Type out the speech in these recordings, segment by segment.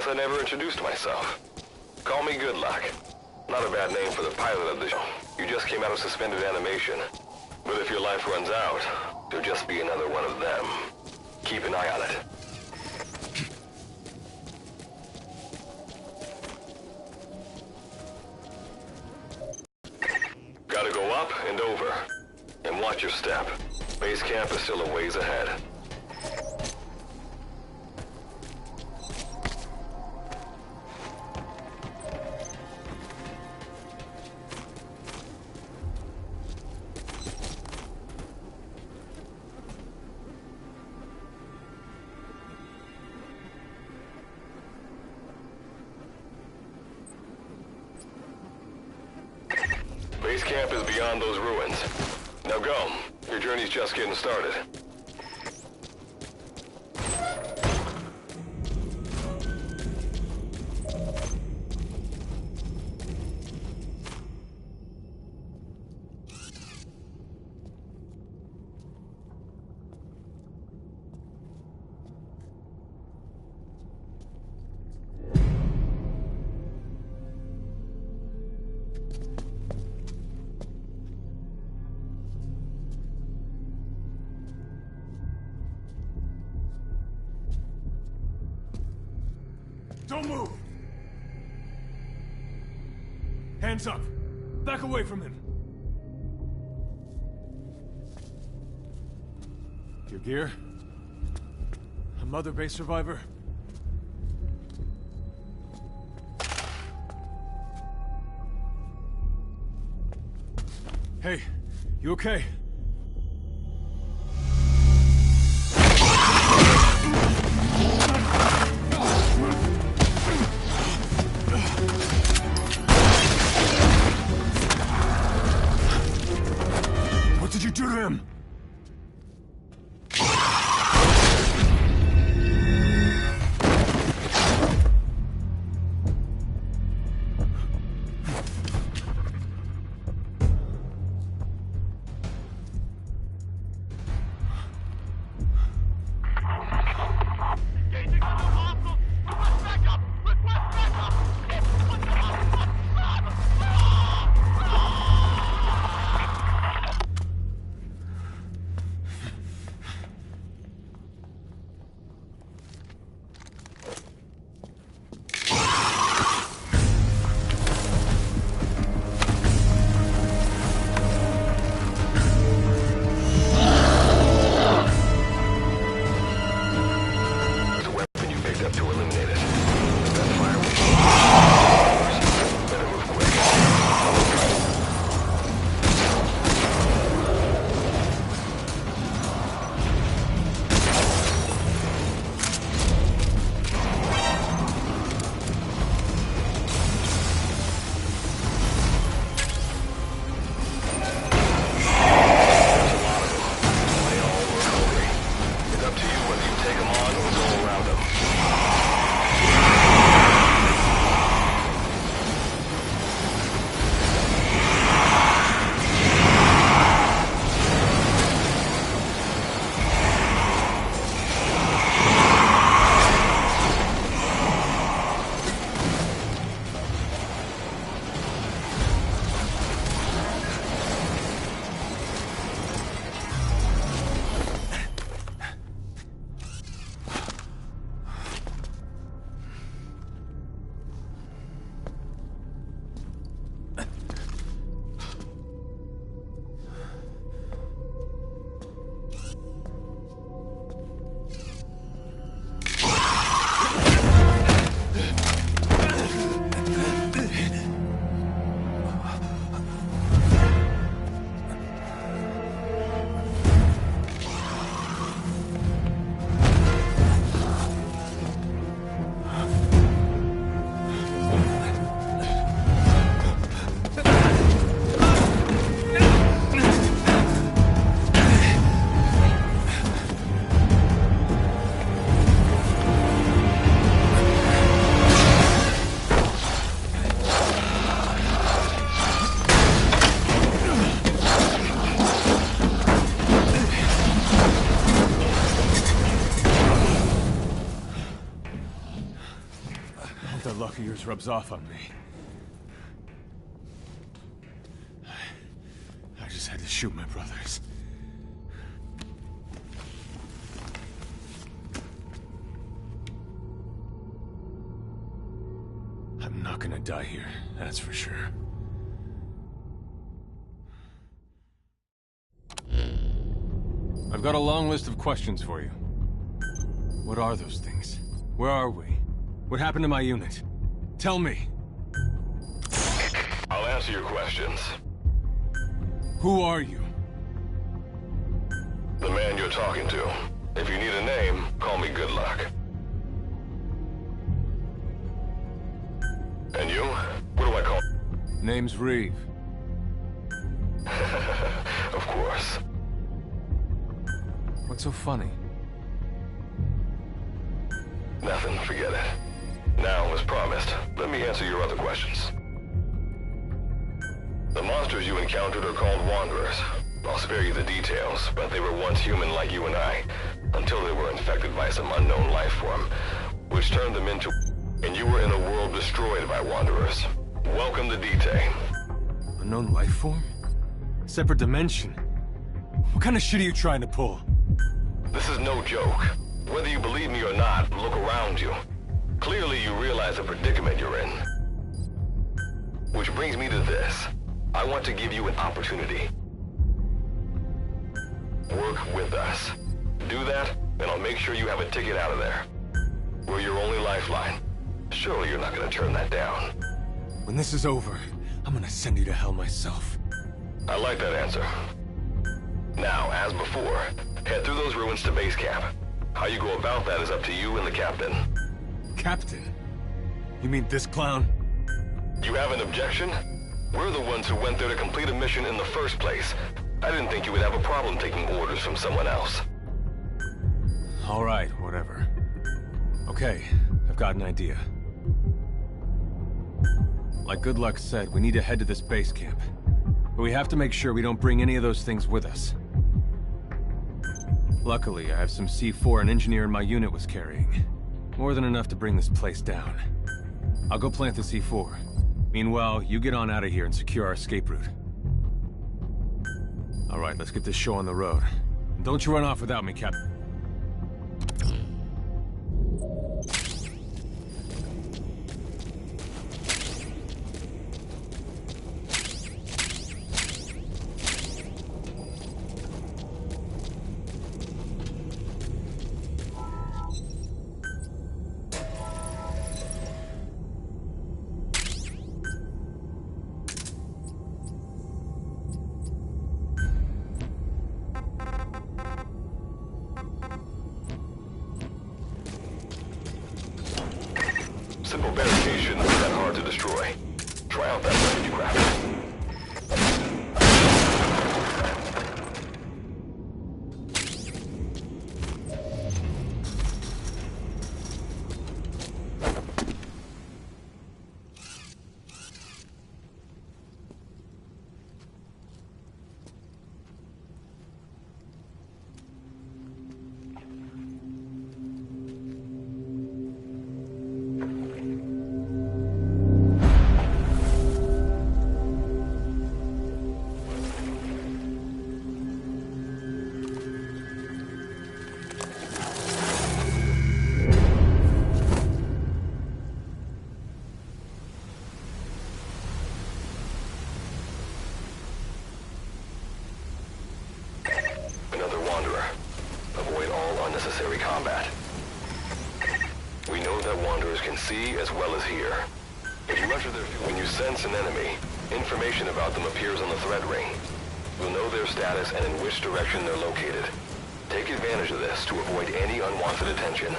Guess I never introduced myself. Call me Good Luck. Not a bad name for the pilot of the show. You just came out of suspended animation. But if your life runs out, you'll just be another one of them. Keep an eye on it. Gotta go up and over. And watch your step. Base camp is still a ways ahead. Base camp is beyond those ruins. Now go. Your journey's just getting started. Don't move! Hands up! Back away from him! Your gear? A Mother Base survivor? Hey, you okay? What did you do to him? That luck of yours rubs off on me. I just had to shoot my brothers. I'm not gonna die here, that's for sure. I've got a long list of questions for you. What are those things? Where are we? What happened to my unit? Tell me. I'll answer your questions. Who are you? The man you're talking to. If you need a name, call me Good Luck. And you? What do I call? Name's Reeve. Of course. What's so funny? Nothing, forget it. Now, as promised, let me answer your other questions. The monsters you encountered are called Wanderers. I'll spare you the details, but they were once human like you and I, until they were infected by some unknown life form, which turned them into... And you were in a world destroyed by Wanderers. Welcome to D-Day. Unknown life form? Separate dimension? What kind of shit are you trying to pull? This is no joke. Whether you believe me or not, look around you. Clearly you realize the predicament you're in. Which brings me to this. I want to give you an opportunity. Work with us. Do that, and I'll make sure you have a ticket out of there. We're your only lifeline. Surely you're not gonna turn that down. When this is over, I'm gonna send you to hell myself. I like that answer. Now, as before, head through those ruins to base camp. How you go about that is up to you and the captain. Captain? You mean this clown? You have an objection? We're the ones who went there to complete a mission in the first place. I didn't think you would have a problem taking orders from someone else. All right, whatever. Okay, I've got an idea. Like Good Luck said, we need to head to this base camp. But we have to make sure we don't bring any of those things with us. Luckily, I have some C4 an engineer in my unit was carrying. More than enough to bring this place down. I'll go plant the C4. Meanwhile, you get on out of here and secure our escape route. All right, let's get this show on the road. Don't you run off without me, Captain. Simple barricade shouldn't be that hard to destroy. Try out that weapon you crafted. Unnecessary combat. We know that Wanderers can see as well as hear. If you enter their field, when you sense an enemy, information about them appears on the threat ring. You'll know their status and in which direction they're located. Take advantage of this to avoid any unwanted attention.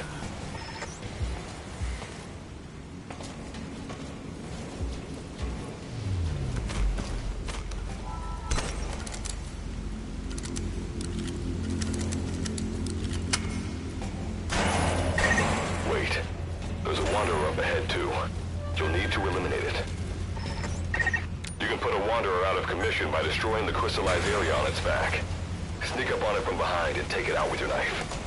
There's a Wanderer up ahead, too. You'll need to eliminate it. You can put a Wanderer out of commission by destroying the crystallized area on its back. Sneak up on it from behind and take it out with your knife.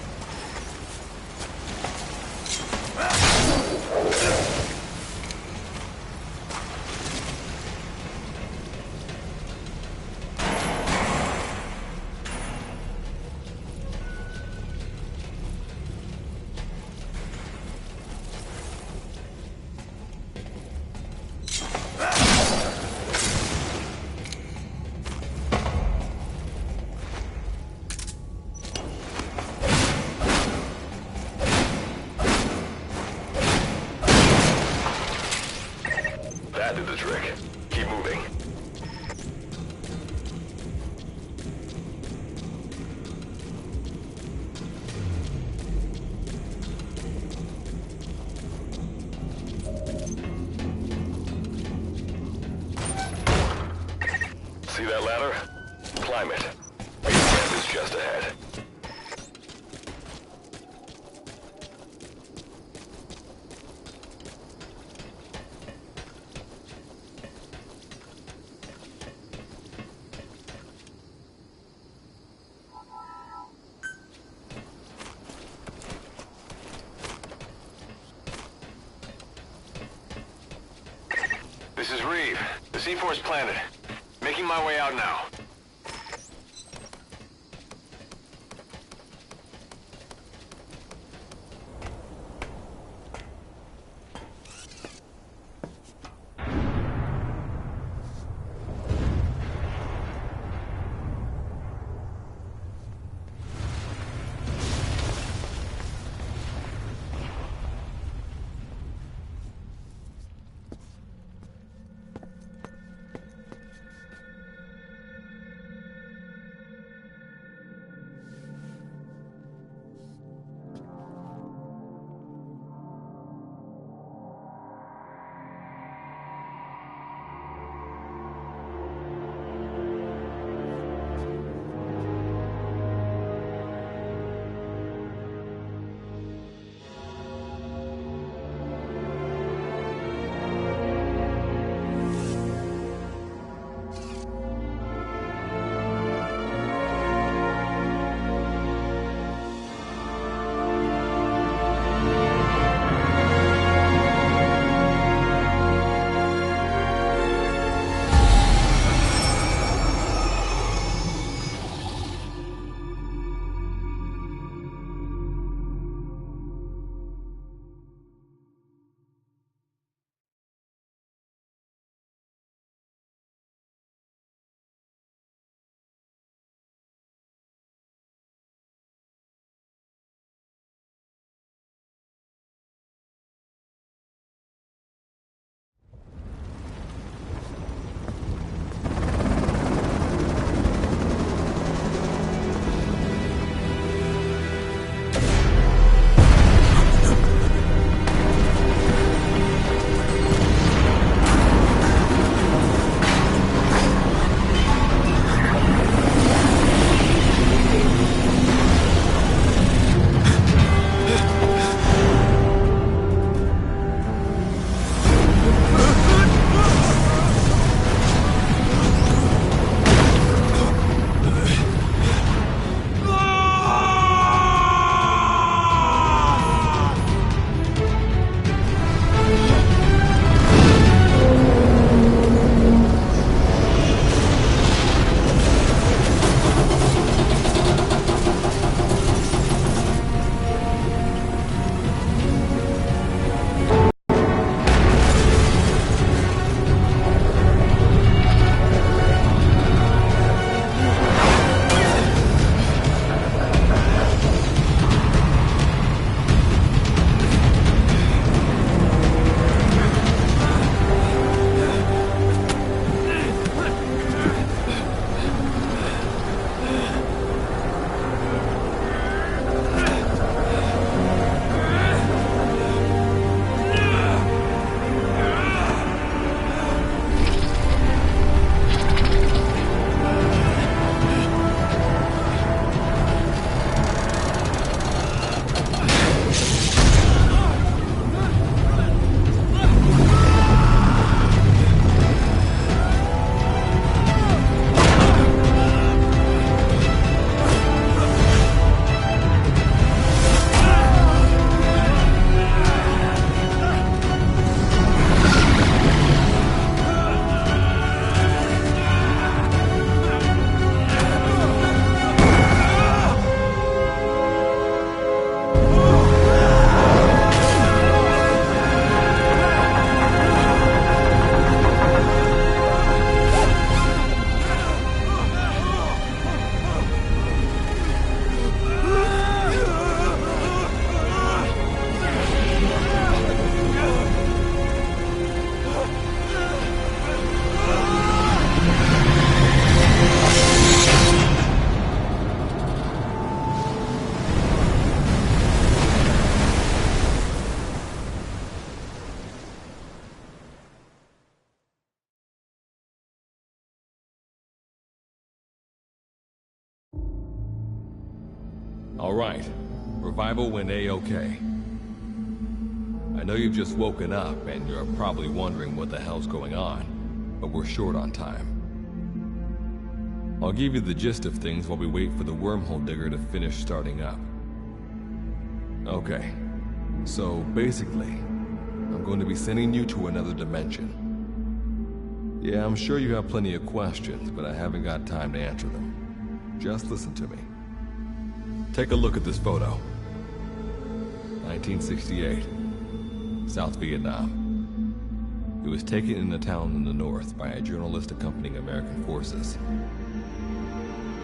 That did the trick. Keep moving. See that ladder? Climb it. Base camp is just ahead. This is Reeve. The C4's planted. Making my way out now. All right. Revival went A-okay. I know you've just woken up and you're probably wondering what the hell's going on, but we're short on time. I'll give you the gist of things while we wait for the wormhole digger to finish starting up. Okay, so basically, I'm going to be sending you to another dimension. Yeah, I'm sure you have plenty of questions, but I haven't got time to answer them. Just listen to me. Take a look at this photo. 1968, South Vietnam. It was taken in a town in the north by a journalist accompanying American forces.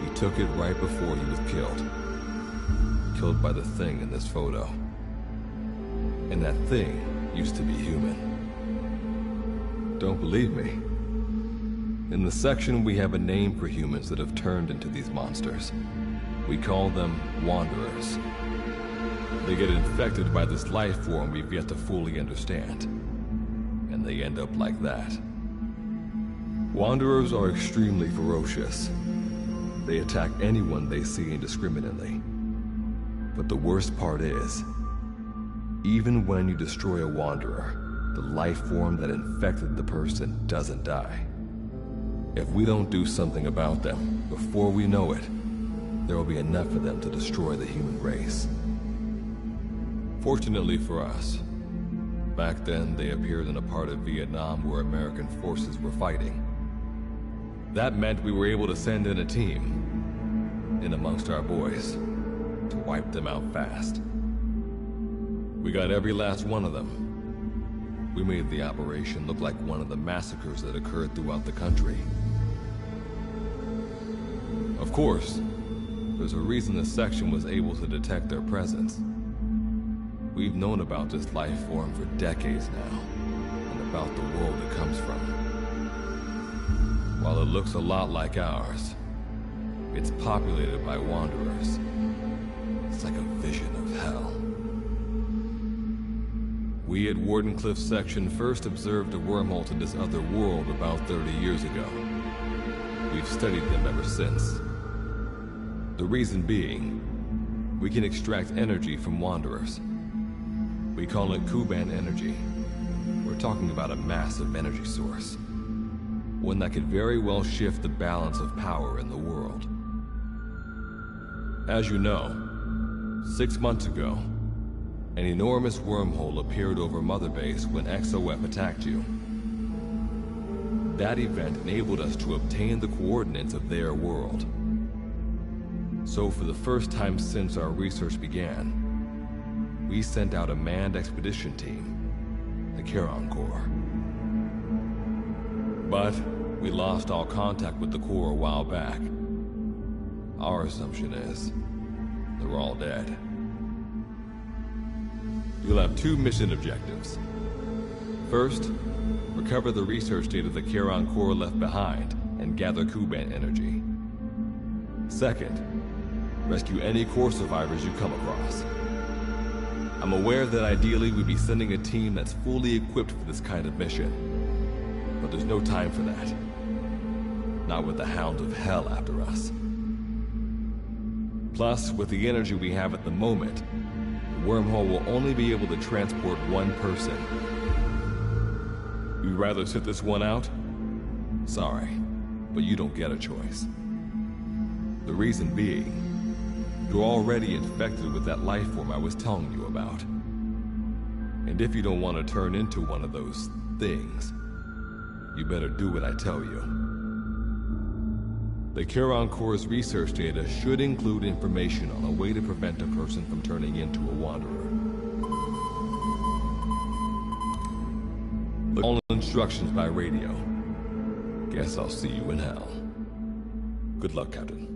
He took it right before he was killed. Killed by the thing in this photo. And that thing used to be human. Don't believe me? In the section, we have a name for humans that have turned into these monsters. We call them Wanderers. They get infected by this life form we've yet to fully understand. And they end up like that. Wanderers are extremely ferocious. They attack anyone they see indiscriminately. But the worst part is, even when you destroy a Wanderer, the life form that infected the person doesn't die. If we don't do something about them, before we know it, there will be enough of them to destroy the human race. Fortunately for us, back then they appeared in a part of Vietnam where American forces were fighting. That meant we were able to send in a team, in amongst our boys, to wipe them out fast. We got every last one of them. We made the operation look like one of the massacres that occurred throughout the country. Of course, there's a reason the section was able to detect their presence. We've known about this life form for decades now, and about the world it comes from. While it looks a lot like ours, it's populated by Wanderers. It's like a vision of hell. We at Wardenclyffe Section first observed a wormhole to this other world about 30 years ago. We've studied them ever since. The reason being, we can extract energy from Wanderers. We call it Kuban energy. We're talking about a massive energy source. One that could very well shift the balance of power in the world. As you know, 6 months ago, an enormous wormhole appeared over Mother Base when XOF attacked you. That event enabled us to obtain the coordinates of their world. So for the first time since our research began, we sent out a manned expedition team, the Charon Corps. But we lost all contact with the Corps a while back. Our assumption is, they're all dead. You'll have 2 mission objectives. First, recover the research data the Charon Corps left behind and gather Kuban energy. Second, rescue any Corps survivors you come across. I'm aware that ideally we'd be sending a team that's fully equipped for this kind of mission, but there's no time for that. Not with the Hound of Hell after us. Plus, with the energy we have at the moment, the wormhole will only be able to transport one person. You'd rather sit this one out? Sorry, but you don't get a choice. The reason being, you're already infected with that life form I was telling you about. And if you don't want to turn into one of those things, you better do what I tell you. The Charon Corps' research data should include information on a way to prevent a person from turning into a Wanderer. All instructions by radio. Guess I'll see you in hell. Good luck, Captain.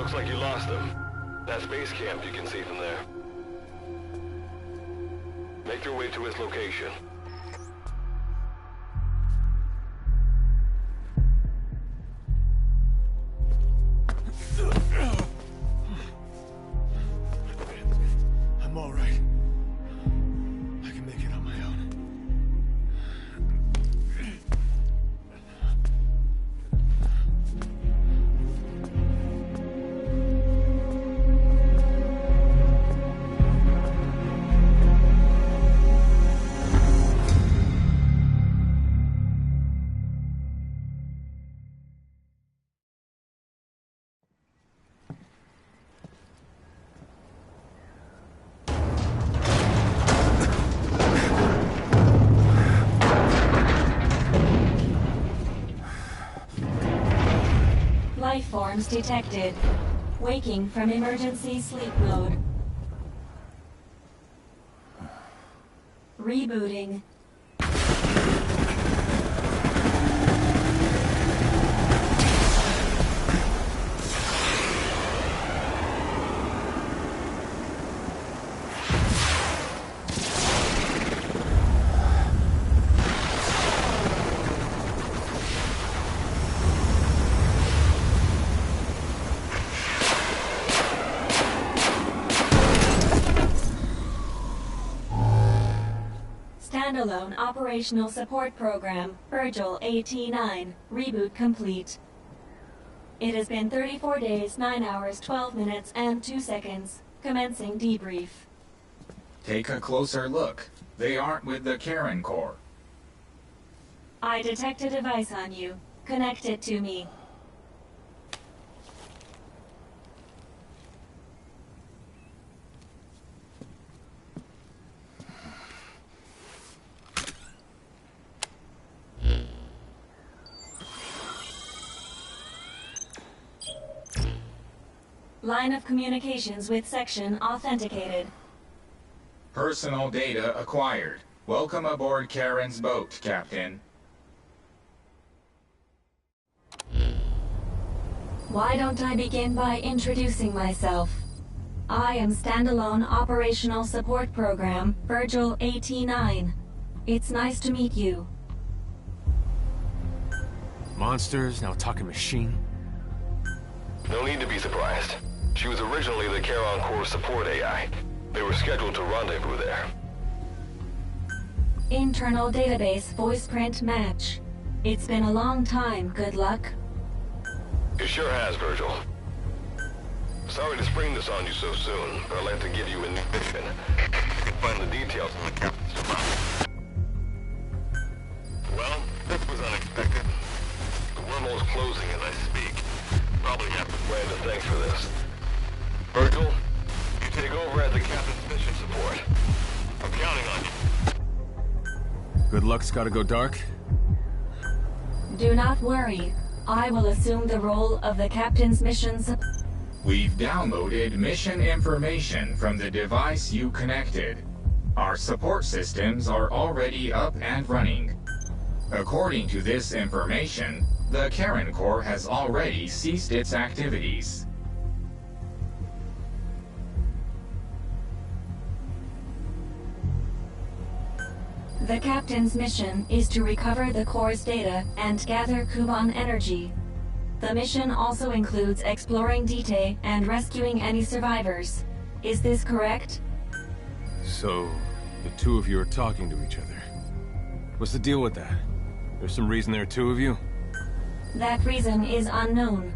Looks like you lost them. That's base camp you can see from there. Make your way to its location. I'm all right. I can make it on my own. Life forms detected. Waking from emergency sleep mode. Rebooting. Standalone Operational Support Program, Virgil AT-9, reboot complete. It has been 34 days, 9 hours, 12 minutes, and 2 seconds. Commencing debrief. Take a closer look. They aren't with the Karen Corps. I detect a device on you. Connect it to me. Line of communications with section authenticated. Personal data acquired. Welcome aboard Karen's boat, Captain. Why don't I begin by introducing myself? I am Standalone Operational Support Program, Virgil AT-9. It's nice to meet you. Monsters, now talking machine. No need to be surprised. She was originally the Charon Corps support AI. They were scheduled to rendezvous there. Internal database voice print match. It's been a long time, good luck. It sure has, Virgil. Sorry to spring this on you so soon, but I'd like to give you a new mission. You can find the details in the captain's file. Well, this was unexpected. The wormhole's closing as I speak. Probably have to plan to thanks for this. Virgil, you take over as the captain's mission support. I'm counting on you. Good luck's gotta go dark? Do not worry. I will assume the role of the captain's mission support. We've downloaded mission information from the device you connected. Our support systems are already up and running. According to this information, the Karen Corps has already ceased its activities. The captain's mission is to recover the Corps' data and gather Kuban energy. The mission also includes exploring Dite and rescuing any survivors. Is this correct? So, the two of you are talking to each other. What's the deal with that? There's some reason there are two of you? That reason is unknown.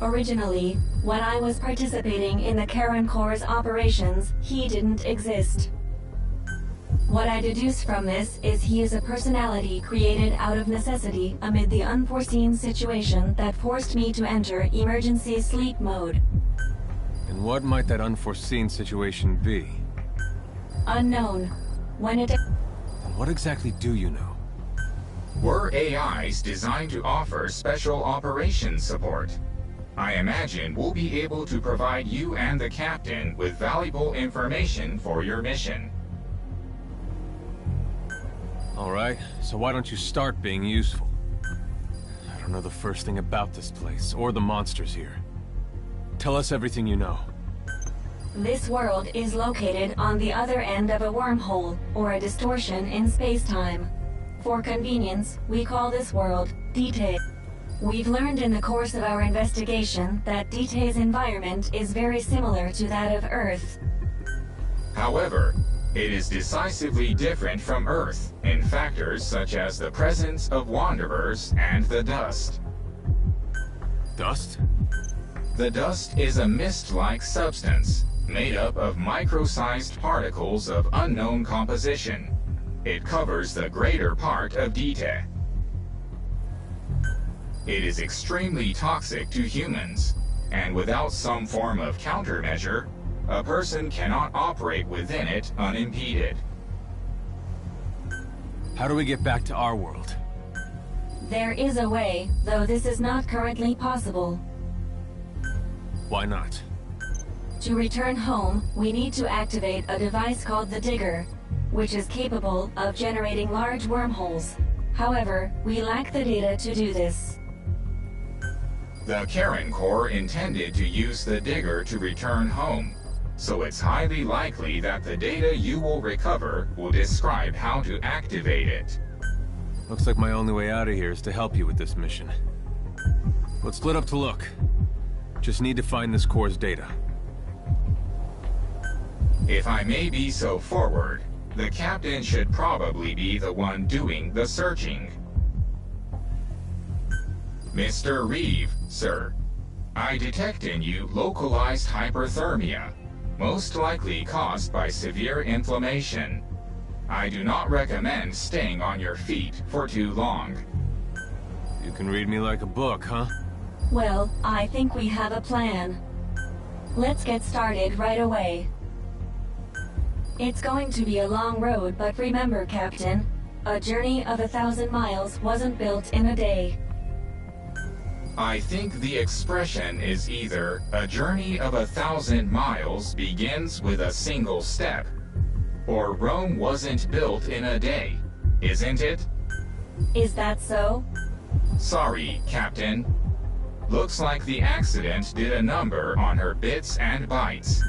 Originally, when I was participating in the Karen Corps' operations, he didn't exist. What I deduce from this is he is a personality created out of necessity amid the unforeseen situation that forced me to enter emergency sleep mode. And what might that unforeseen situation be? Unknown. When it... And what exactly do you know? We're AIs designed to offer special operations support. I imagine we'll be able to provide you and the captain with valuable information for your mission. Alright, so why don't you start being useful? I don't know the first thing about this place, or the monsters here. Tell us everything you know. This world is located on the other end of a wormhole, or a distortion in space-time. For convenience, we call this world Dite. We've learned in the course of our investigation that Dite's environment is very similar to that of Earth. However, it is decisively different from Earth in factors such as the presence of wanderers and the dust. Dust? The dust is a mist-like substance made up of micro-sized particles of unknown composition. It covers the greater part of Dite. It is extremely toxic to humans, and without some form of countermeasure, a person cannot operate within it unimpeded. How do we get back to our world? There is a way, though this is not currently possible. Why not? To return home, we need to activate a device called the Digger, which is capable of generating large wormholes. However, we lack the data to do this. The Karen Corps intended to use the Digger to return home, so it's highly likely that the data you will recover will describe how to activate it. Looks like my only way out of here is to help you with this mission. Let's split up to look. Just need to find this Corps' data. If I may be so forward, the captain should probably be the one doing the searching. Mr. Reeve, sir, I detect in you localized hyperthermia, most likely caused by severe inflammation. I do not recommend staying on your feet for too long. You can read me like a book, huh? Well, I think we have a plan. Let's get started right away. It's going to be a long road, but remember, Captain, a journey of 1,000 miles wasn't built in a day. I think the expression is either a journey of 1,000 miles begins with a single step, or Rome wasn't built in a day, isn't it? Is that so? Sorry, Captain. Looks like the accident did a number on her bits and bytes.